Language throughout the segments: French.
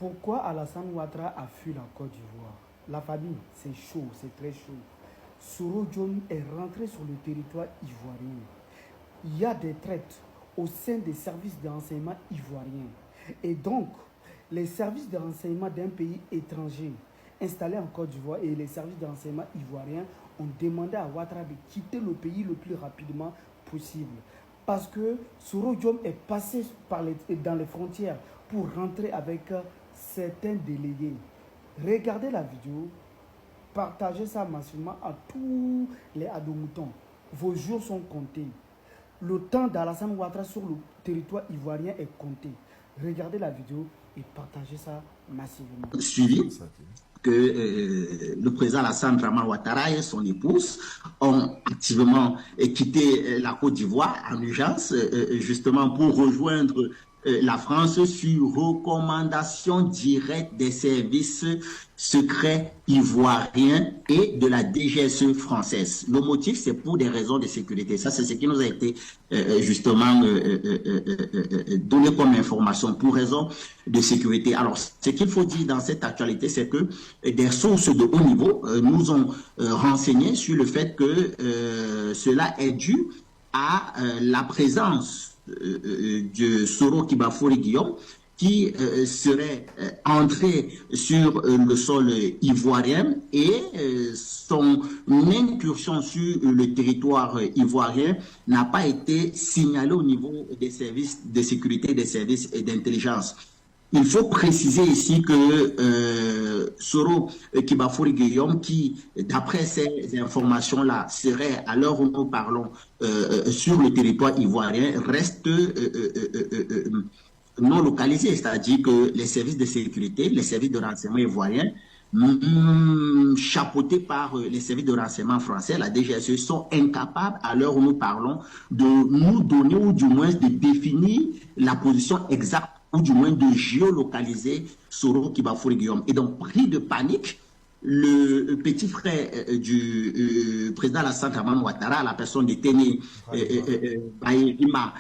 Pourquoi Alassane Ouattara a fui la Côte d'Ivoire? La famille, c'est chaud, c'est très chaud. Soro Diom est rentré sur le territoire ivoirien. Il y a des traites au sein des services de renseignement ivoiriens. Et donc, les services de renseignement d'un pays étranger installés en Côte d'Ivoire et les services de renseignement ivoiriens ont demandé à Ouattara de quitter le pays le plus rapidement possible. Parce que Soro Diom est passé dans les frontières pour rentrer avec certains délégués. Regardez la vidéo, partagez ça massivement à tous les adomoutons. Vos jours sont comptés. Le temps d'Alassane Ouattara sur le territoire ivoirien est compté. Regardez la vidéo et partagez ça massivement. Suivi que le président Alassane Draman Ouattara et son épouse ont activement quitté la Côte d'Ivoire en urgence, justement pour rejoindre la France sur recommandation directe des services secrets ivoiriens et de la DGSE française. Le motif, c'est pour des raisons de sécurité. Ça, c'est ce qui nous a été justement donné comme information, pour raison de sécurité. Alors, ce qu'il faut dire dans cette actualité, c'est que des sources de haut niveau nous ont renseigné sur le fait que cela est dû à la présence de Soro Kibafori Guillaume, qui serait entré sur le sol ivoirien et son incursion sur le territoire ivoirien n'a pas été signalée au niveau des services de sécurité, des services d'intelligence. Il faut préciser ici que Soro Kibafori Guillaume, qui, d'après ces informations-là, serait, à l'heure où nous parlons, sur le territoire ivoirien, reste non localisé. C'est-à-dire que les services de sécurité, les services de renseignement ivoiriens, chapeautés par les services de renseignement français, la DGSE, sont incapables, à l'heure où nous parlons, de nous donner ou du moins de définir la position exacte ou du moins de géolocaliser Soro Kibafori Guillaume. Et donc, pris de panique, le petit frère du président Alassane Draman Ouattara, la personne de Téné Bahirima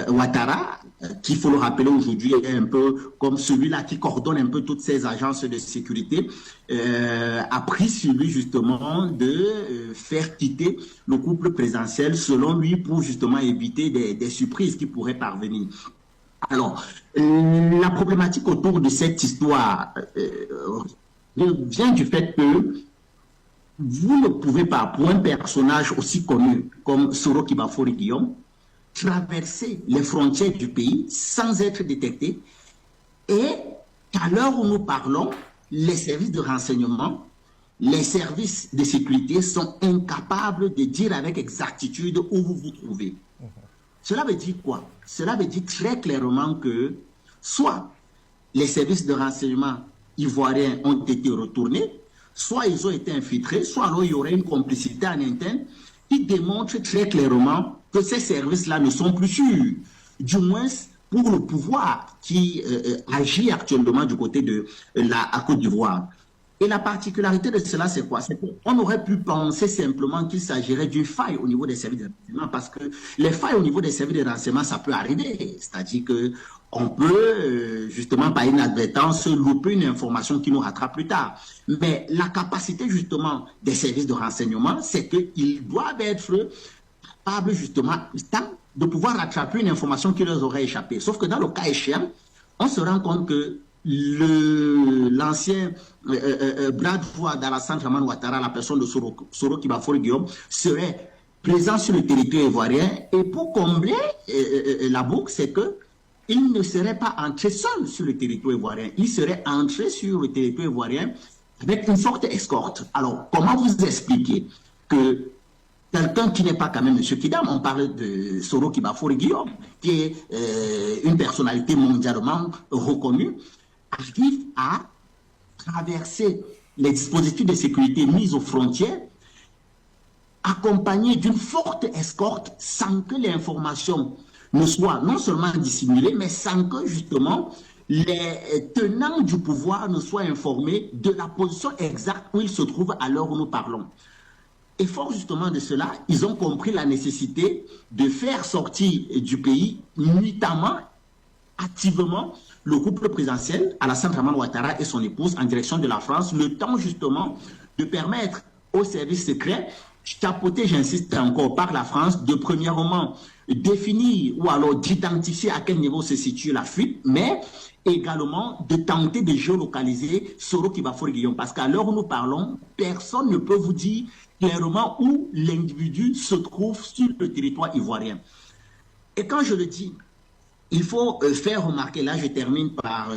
Ouattara, qu'il faut le rappeler aujourd'hui, est un peu comme celui-là qui coordonne un peu toutes ces agences de sécurité, a pris sur lui justement de faire quitter le couple présidentiel, selon lui, pour justement éviter des surprises qui pourraient parvenir. Alors, la problématique autour de cette histoire vient du fait que vous ne pouvez pas, pour un personnage aussi connu comme Soro Kibafori Guillaume, traverser les frontières du pays sans être détecté et qu'à l'heure où nous parlons, les services de renseignement, les services de sécurité sont incapables de dire avec exactitude où vous vous trouvez. Cela veut dire quoi? Cela veut dire très clairement que soit les services de renseignement ivoiriens ont été retournés, soit ils ont été infiltrés, soit alors il y aurait une complicité en interne qui démontre très clairement que ces services-là ne sont plus sûrs, du moins pour le pouvoir qui agit actuellement du côté de la Côte d'Ivoire. Et la particularité de cela, c'est quoi? C'est qu'on aurait pu penser simplement qu'il s'agirait d'une faille au niveau des services de renseignement, parce que les failles au niveau des services de renseignement, ça peut arriver. C'est-à-dire qu'on peut, justement, par inadvertance, louper une information qui nous rattrape plus tard. Mais la capacité, justement, des services de renseignement, c'est qu'ils doivent être capables, justement, de pouvoir rattraper une information qui leur aurait échappé. Sauf que dans le cas échéant, on se rend compte que l'ancien bras droit d'Alassane Draman Ouattara, la personne de Soro Kibafori Guillaume, serait présent sur le territoire ivoirien. Et pour combler la boucle, c'est que il ne serait pas entré seul sur le territoire ivoirien. Il serait entré sur le territoire ivoirien avec une forte escorte. Alors, comment vous expliquer que quelqu'un qui n'est pas quand même M. Kidam, on parle de Soro Kibafori Guillaume, qui est une personnalité mondialement reconnue, arrive à traverser les dispositifs de sécurité mis aux frontières, accompagné d'une forte escorte, sans que l'information ne soit non seulement dissimulée, mais sans que justement les tenants du pouvoir ne soient informés de la position exacte où ils se trouvent à l'heure où nous parlons. Et fort justement de cela, ils ont compris la nécessité de faire sortir du pays nuitamment, activement, le couple présidentiel, Alassane Dramane Ouattara et son épouse, en direction de la France, le temps justement de permettre aux services secrets, chapeautés, j'insiste encore, par la France, de premièrement définir ou alors d'identifier à quel niveau se situe la fuite, mais également de tenter de géolocaliser Soro Kibafory Guillaume. Parce qu'à l'heure où nous parlons, personne ne peut vous dire clairement où l'individu se trouve sur le territoire ivoirien. Et quand je le dis, il faut faire remarquer, là je termine par